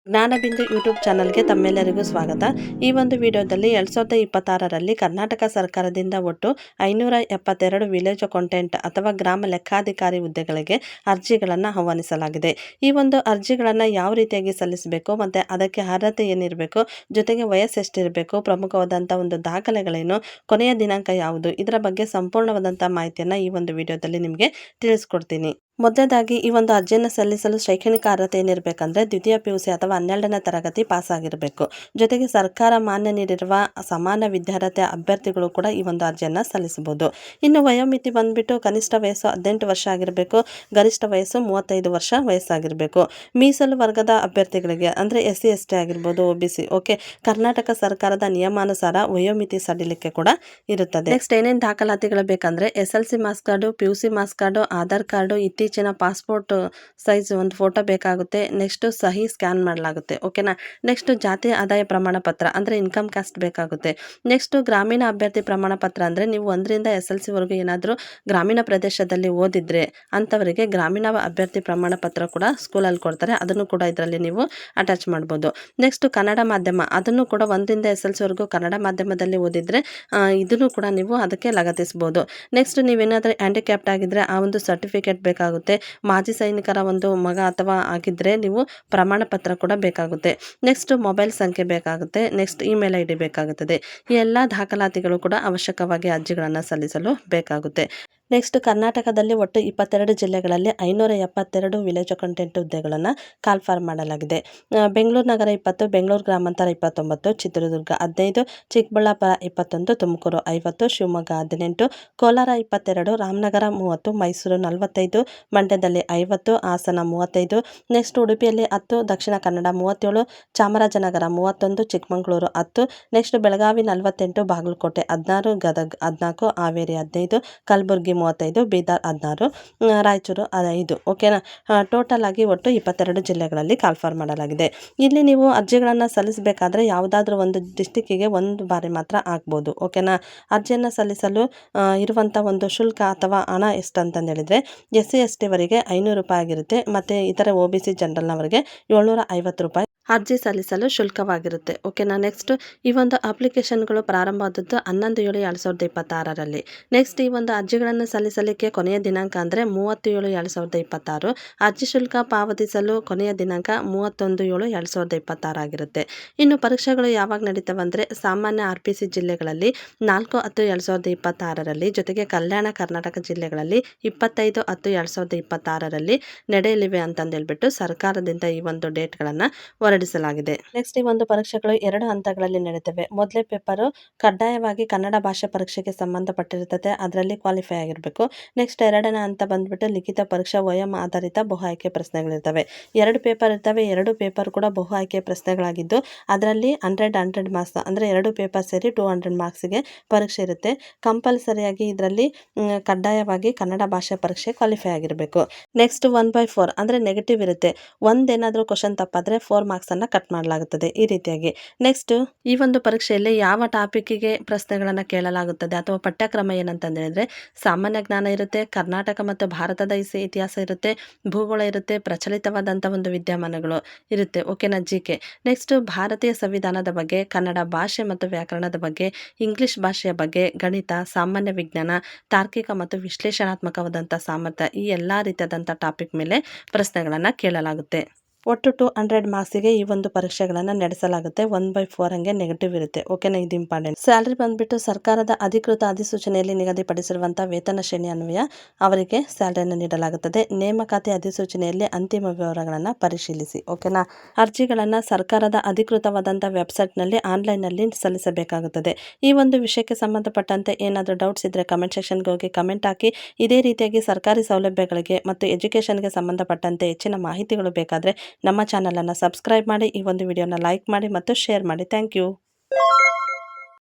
ಜ್ಞಾನಬಿಂದು YouTube ಚಾನಲ್ಗೆ ತಮ್ಮೆಲ್ಲರಿಗೂ ಸ್ವಾಗತ. ಈ ಒಂದು ವಿಡಿಯೋದಲ್ಲಿ 2026ರಲ್ಲಿ ಕರ್ನಾಟಕ ಸರ್ಕಾರದಿಂದ ಒಟ್ಟು 572 ವಿಲೇಜ್ ಅಕೌಂಟೆಂಟ್ ಅಥವಾ ಗ್ರಾಮ ಲೆಕ್ಕಾಧಿಕಾರಿ ಹುದ್ದೆಗಳಿಗೆ ಅರ್ಜಿಗಳನ್ನು ಆಹ್ವಾನಿಸಲಾಗಿದೆ. ಈ ಒಂದು ಅರ್ಜಿಗಳನ್ನು ಯಾವ ರೀತಿಯಾಗಿ ಸಲ್ಲಿಸಬೇಕು ಮತ್ತು ಅದಕ್ಕೆ ಅರ್ಹತೆ ಏನಿರಬೇಕು, ಜೊತೆಗೆ ವಯಸ್ಸು ಎಷ್ಟಿರಬೇಕು, ಪ್ರಮುಖವಾದಂಥ ಒಂದು ದಾಖಲೆಗಳೇನು, ಕೊನೆಯ ದಿನಾಂಕ ಯಾವುದು, ಇದರ ಬಗ್ಗೆ ಸಂಪೂರ್ಣವಾದಂಥ ಮಾಹಿತಿಯನ್ನು ಈ ಒಂದು ವಿಡಿಯೋದಲ್ಲಿ ನಿಮಗೆ ತಿಳಿಸ್ಕೊಡ್ತೀನಿ. ಮೊದಲದಾಗಿ ಈ ಒಂದು ಅರ್ಜಿಯನ್ನು ಸಲ್ಲಿಸಲು ಶೈಕ್ಷಣಿಕ ಅರ್ಹತೆ ಏನಿರಬೇಕಂದ್ರೆ ದ್ವಿತೀಯ PUC ಅಥವಾ 12ನೇ ತರಗತಿ ಪಾಸ್ ಆಗಿರಬೇಕು. ಜೊತೆಗೆ ಸರ್ಕಾರ ಮಾನ್ಯ ನೀಡಿರುವ ಸಮಾನ ವಿದ್ಯಾರ್ಹತೆ ಅಭ್ಯರ್ಥಿಗಳು ಕೂಡ ಈ ಒಂದು ಅರ್ಜಿಯನ್ನು ಸಲ್ಲಿಸಬಹುದು. ಇನ್ನು ವಯೋಮಿತಿ ಬಂದ್ಬಿಟ್ಟು ಕನಿಷ್ಠ ವಯಸ್ಸು 18 ವರ್ಷ ಆಗಿರಬೇಕು, ಗರಿಷ್ಠ ವಯಸ್ಸು 35 ವರ್ಷ ವಯಸ್ಸಾಗಿರಬೇಕು. ಮೀಸಲು ವರ್ಗದ ಅಭ್ಯರ್ಥಿಗಳಿಗೆ ಅಂದರೆ SC ST ಆಗಿರ್ಬೋದು, OBC ಓಕೆ, ಕರ್ನಾಟಕ ಸರ್ಕಾರದ ನಿಯಮಾನುಸಾರ ವಯೋಮಿತಿ ಸಡಿಲಿಕೆ ಕೂಡ ಇರುತ್ತದೆ. ನೆಕ್ಸ್ಟ್ ಏನೇನು ದಾಖಲಾತಿಗಳು ಬೇಕಂದ್ರೆ SLC marks card, PUC marks card, Aadhaar card, ಇತ್ತೀಚಿನ ಪಾಸ್ಪೋರ್ಟ್ ಸೈಜ್ ಒಂದು ಫೋಟೋ ಬೇಕಾಗುತ್ತೆ. ನೆಕ್ಸ್ಟ್ ಸಹಿ ಸ್ಕ್ಯಾನ್ ಮಾಡಲಾಗುತ್ತೆ. ಓಕೆನಾ. ನೆಕ್ಸ್ಟ್ ಜಾತಿ ಆದಾಯ ಪ್ರಮಾಣ ಪತ್ರ ಅಂದರೆ ಇನ್ಕಮ್ ಕಾಸ್ಟ್ ಬೇಕಾಗುತ್ತೆ. ನೆಕ್ಸ್ಟ್ ಗ್ರಾಮೀಣ ಅಭ್ಯರ್ಥಿ ಪ್ರಮಾಣ ಪತ್ರ ಅಂದರೆ ನೀವು 1ರಿಂದ SLC ವರೆಗೂ ಏನಾದರೂ ಗ್ರಾಮೀಣ ಪ್ರದೇಶದಲ್ಲಿ ಓದಿದ್ರೆ ಅಂಥವರಿಗೆ ಗ್ರಾಮೀಣ ಅಭ್ಯರ್ಥಿ ಪ್ರಮಾಣ ಪತ್ರ ಕೂಡ ಸ್ಕೂಲಲ್ಲಿ ಕೊಡ್ತಾರೆ, ಅದನ್ನು ಕೂಡ ಇದರಲ್ಲಿ ನೀವು ಅಟ್ಯಾಚ್ ಮಾಡ್ಬೋದು. ನೆಕ್ಸ್ಟ್ ಕನ್ನಡ ಮಾಧ್ಯಮ, ಅದನ್ನು ಕೂಡ 1ರಿಂದ SLC ವರೆಗೂ ಕನ್ನಡ ಮಾಧ್ಯಮದಲ್ಲಿ ಓದಿದ್ರೆ ಇದನ್ನು ಕೂಡ ನೀವು ಅದಕ್ಕೆ ಲಗತ್ತಿಸ್ಬೋದು. ನೆಕ್ಸ್ಟ್ ನೀವೇನಾದರೂ ಹ್ಯಾಂಡಿಕ್ಯಾಪ್ಟ್ ಆಗಿದ್ರೆ ಆ ಒಂದು ಸರ್ಟಿಫಿಕೇಟ್ ಬೇಕಾಗುತ್ತೆ. ಮಾಜಿ ಸೈನಿಕರ ಒಂದು ಮಗ ಅಥವಾ ಆಗಿದ್ರೆ ನೀವು ಪ್ರಮಾಣ ಪತ್ರ ಕೂಡ ಬೇಕಾಗುತ್ತೆ. ನೆಕ್ಸ್ಟ್ ಮೊಬೈಲ್ ಸಂಖ್ಯೆ ಬೇಕಾಗುತ್ತೆ. ನೆಕ್ಸ್ಟ್ ಇಮೇಲ್ ID ಬೇಕಾಗುತ್ತದೆ. ಈ ಎಲ್ಲ ದಾಖಲಾತಿಗಳು ಕೂಡ ಅವಶ್ಯಕವಾಗಿ ಅರ್ಜಿಗಳನ್ನು ಸಲ್ಲಿಸಲು ಬೇಕಾಗುತ್ತೆ. ನೆಕ್ಸ್ಟ್ ಕರ್ನಾಟಕದಲ್ಲಿ ಒಟ್ಟು 22 ಜಿಲ್ಲೆಗಳಲ್ಲಿ 572 ವಿಲೇಜ್ ಅಕೌಂಟೆಂಟ್ ಹುದ್ದೆಗಳನ್ನು ಕಾಲ್ಫಾರ್ಮ್ ಮಾಡಲಾಗಿದೆ. ಬೆಂಗಳೂರು ನಗರ 20, ಬೆಂಗಳೂರು ಗ್ರಾಮಾಂತರ 29, ಚಿತ್ರದುರ್ಗ 15, ಚಿಕ್ಕಬಳ್ಳಾಪುರ 21, ತುಮಕೂರು 50, ಶಿವಮೊಗ್ಗ 18, ಕೋಲಾರ 22, ರಾಮನಗರ 30, ಮೈಸೂರು 45, ಮಂಡ್ಯದಲ್ಲಿ 50, ಹಾಸನ 35, ನೆಕ್ಸ್ಟ್ ಉಡುಪಿಯಲ್ಲಿ 10, ದಕ್ಷಿಣ ಕನ್ನಡ 37, ಚಾಮರಾಜನಗರ 31, ಚಿಕ್ಕಮಗಳೂರು 10, ನೆಕ್ಸ್ಟ್ ಬೆಳಗಾವಿ 48, ಬಾಗಲಕೋಟೆ 16, ಗದಗ 14, ಹಾವೇರಿ 15, ಕಲಬುರಗಿ 35, ಬೀದರ್ 16, ರಾಯಚೂರು 5. ಓಕೆನಾ. ಟೋಟಲ್ ಆಗಿ ಒಟ್ಟು 22 ಜಿಲ್ಲೆಗಳಲ್ಲಿ ಕಾಲ್ಫಾರ್ಮ್ ಮಾಡಲಾಗಿದೆ. ಇಲ್ಲಿ ನೀವು ಅರ್ಜಿಗಳನ್ನು ಸಲ್ಲಿಸಬೇಕಾದ್ರೆ ಯಾವುದಾದ್ರೂ ಒಂದು ಡಿಸ್ಟಿಕ್ಕಿಗೆ ಒಂದು ಬಾರಿ ಮಾತ್ರ ಆಗ್ಬೋದು. ಓಕೆನಾ. ಅರ್ಜಿಯನ್ನು ಸಲ್ಲಿಸಲು ಇರುವಂಥ ಒಂದು ಶುಲ್ಕ ಅಥವಾ ಹಣ ಎಷ್ಟು ಅಂತಂದು ಹೇಳಿದರೆ SC ST ವರಿಗೆ 500 ರೂಪಾಯಿ ಆಗಿರುತ್ತೆ ಮತ್ತು ಇತರ OBC ಜನರಲ್ನವರಿಗೆ 750 ರೂಪಾಯಿ ಅರ್ಜಿ ಸಲ್ಲಿಸಲು ಶುಲ್ಕವಾಗಿರುತ್ತೆ. ಓಕೆನಾ. ನೆಕ್ಸ್ಟ್ ಈ ಒಂದು ಅಪ್ಲಿಕೇಶನ್ಗಳು ಪ್ರಾರಂಭವಾದದ್ದು 11/7/2026ರಲ್ಲಿ. ನೆಕ್ಸ್ಟ್ ಈ ಒಂದು ಅರ್ಜಿಗಳನ್ನು ಸಲ್ಲಿಸಲಿಕ್ಕೆ ಕೊನೆಯ ದಿನಾಂಕ ಅಂದರೆ 30/7/2026. ಅರ್ಜಿ ಶುಲ್ಕ ಪಾವತಿಸಲು ಕೊನೆಯ ದಿನಾಂಕ 31/7/2026 ಆಗಿರುತ್ತೆ. ಇನ್ನು ಪರೀಕ್ಷೆಗಳು ಯಾವಾಗ ನಡೀತವೆ ಅಂದರೆ ಸಾಮಾನ್ಯ RPC ಜಿಲ್ಲೆಗಳಲ್ಲಿ 4/10/2026ರಲ್ಲಿ, ಜೊತೆಗೆ ಕಲ್ಯಾಣ ಕರ್ನಾಟಕ ಜಿಲ್ಲೆಗಳಲ್ಲಿ 25/10/2026ರಲ್ಲಿ ನಡೆಯಲಿವೆ ಅಂತಂದು ಹೇಳ್ಬಿಟ್ಟು ಸರ್ಕಾರದಿಂದ ಈ ಒಂದು ಡೇಟ್ಗಳನ್ನು ಹೊರಡಿಸಲಾಗಿದೆ. ನೆಕ್ಸ್ಟ್ ಈ ಒಂದು ಪರೀಕ್ಷೆಗಳು 2 ಹಂತಗಳಲ್ಲಿ ನಡೀತವೆ. ಮೊದಲೇ ಪೇಪರು ಕಡ್ಡಾಯವಾಗಿ ಕನ್ನಡ ಭಾಷೆ ಪರೀಕ್ಷೆಗೆ ಸಂಬಂಧಪಟ್ಟಿರ್ತದೆ, ಅದರಲ್ಲಿ ಕ್ವಾಲಿಫೈ ಆಗಿರಬೇಕು. ನೆಕ್ಸ್ಟ್ 2ನೇ ಹಂತ ಬಂದ್ಬಿಟ್ಟು ಲಿಖಿತ ಪರೀಕ್ಷೆ ವಯಂ ಆಧಾರಿತ ಬಹು ಆಯ್ಕೆ ಪ್ರಶ್ನೆಗಳಿರ್ತವೆ. 2 ಪೇಪರ್ ಇರ್ತವೆ. 2 ಪೇಪರ್ ಕೂಡ ಬಹು ಆಯ್ಕೆ ಪ್ರಶ್ನೆಗಳಾಗಿದ್ದು ಅದರಲ್ಲಿ 100 ಮಾರ್ಕ್ಸ್ ಅಂದರೆ 2 ಪೇಪರ್ ಸೇರಿ 200 ಮಾರ್ಕ್ಸಿಗೆ ಪರೀಕ್ಷೆ ಇರುತ್ತೆ. ಕಂಪಲ್ಸರಿಯಾಗಿ ಇದರಲ್ಲಿ ಕಡ್ಡಾಯವಾಗಿ ಕನ್ನಡ ಭಾಷೆ ಪರೀಕ್ಷೆ ಕ್ವಾಲಿಫೈ ಆಗಿರಬೇಕು. ನೆಕ್ಸ್ಟ್ 1/4 ಅಂದರೆ ನೆಗೆಟಿವ್ ಇರುತ್ತೆ. ಒಂದೇನಾದರೂ ಕ್ವಶನ್ ತಪ್ಪಾದರೆ 4 ಮಾರ್ಕ್ಸನ್ನು ಕಟ್ ಮಾಡಲಾಗುತ್ತದೆ. ಈ ರೀತಿಯಾಗಿ ನೆಕ್ಸ್ಟ್ ಈ ಒಂದು ಪರೀಕ್ಷೆಯಲ್ಲಿ ಯಾವ ಟಾಪಿಕ್ಕಿಗೆ ಪ್ರಶ್ನೆಗಳನ್ನು ಕೇಳಲಾಗುತ್ತದೆ ಅಥವಾ ಪಠ್ಯಕ್ರಮ ಏನಂತಂದು ಹೇಳಿದ್ರೆ ಸಾಮಾನ್ಯ ಜ್ಞಾನ ಇರುತ್ತೆ, ಕರ್ನಾಟಕ ಮತ್ತು ಭಾರತದ ಇತಿಹಾಸ ಇರುತ್ತೆ, ಭೂಗೋಳ ಇರುತ್ತೆ, ಪ್ರಚಲಿತವಾದಂಥ ಒಂದು ವಿದ್ಯಮಾನಗಳು ಇರುತ್ತೆ. ಓಕೆನಾ. GK. ನೆಕ್ಸ್ಟ್ ಭಾರತೀಯ ಸಂವಿಧಾನದ ಬಗ್ಗೆ, ಕನ್ನಡ ಭಾಷೆ ಮತ್ತು ವ್ಯಾಕರಣದ ಬಗ್ಗೆ, ಇಂಗ್ಲಿಷ್ ಭಾಷೆಯ ಬಗ್ಗೆ, ಗಣಿತ, ಸಾಮಾನ್ಯ ವಿಜ್ಞಾನ, ತಾರ್ಕಿಕ ಮತ್ತು ವಿಶ್ಲೇಷಣಾತ್ಮಕವಾದಂಥ ಸಾಮರ್ಥ್ಯ, ಈ ಎಲ್ಲ ರೀತಿಯಾದಂಥ ಟಾಪಿಕ್ ಮೇಲೆ ಪ್ರಶ್ನೆಗಳನ್ನು ಕೇಳಲಾಗುತ್ತೆ. ಒಟ್ಟು 200 ಮಾರ್ಕ್ಸಿಗೆ ಈ ಒಂದು ಪರೀಕ್ಷೆಗಳನ್ನು ನಡೆಸಲಾಗುತ್ತೆ. 1/4 ಹಂಗೆ ನೆಗೆಟಿವ್ ಇರುತ್ತೆ. ಓಕೆನಾ. ಇದು ಇಂಪಾರ್ಟೆಂಟ್. ಸ್ಯಾಲ್ರಿ ಬಂದ್ಬಿಟ್ಟು ಸರ್ಕಾರದ ಅಧಿಕೃತ ಅಧಿಸೂಚನೆಯಲ್ಲಿ ನಿಗದಿಪಡಿಸಿರುವಂಥ ವೇತನ ಶ್ರೇಣಿ ಅನ್ವಯ ಅವರಿಗೆ ಸ್ಯಾಲ್ರಿಯನ್ನು ನೀಡಲಾಗುತ್ತದೆ. ನೇಮಕಾತಿ ಅಧಿಸೂಚನೆಯಲ್ಲಿ ಅಂತಿಮ ವಿವರಗಳನ್ನು ಪರಿಶೀಲಿಸಿ. ಓಕೆನಾ. ಅರ್ಜಿಗಳನ್ನು ಸರ್ಕಾರದ ಅಧಿಕೃತವಾದಂಥ ವೆಬ್ಸೈಟ್ನಲ್ಲಿ ಆನ್ಲೈನ್ನಲ್ಲಿ ಸಲ್ಲಿಸಬೇಕಾಗುತ್ತದೆ. ಈ ಒಂದು ವಿಷಯಕ್ಕೆ ಸಂಬಂಧಪಟ್ಟಂತೆ ಏನಾದರೂ ಡೌಟ್ಸ್ ಇದ್ದರೆ ಕಮೆಂಟ್ ಸೆಕ್ಷನ್ಗೆ ಹೋಗಿ ಕಮೆಂಟ್ ಹಾಕಿ. ಇದೇ ರೀತಿಯಾಗಿ ಸರ್ಕಾರಿ ಸೌಲಭ್ಯಗಳಿಗೆ ಮತ್ತು ಎಜುಕೇಷನ್ಗೆ ಸಂಬಂಧಪಟ್ಟಂತೆ ಹೆಚ್ಚಿನ ಮಾಹಿತಿಗಳು ಬೇಕಾದರೆ ನಮ್ಮ ಚಾನಲನ್ನು ಸಬ್ಸ್ಕ್ರೈಬ್ ಮಾಡಿ, ಈ ಒಂದು ವಿಡಿಯೋನ ಲೈಕ್ ಮಾಡಿ ಮತ್ತು ಶೇರ್ ಮಾಡಿ. Thank you.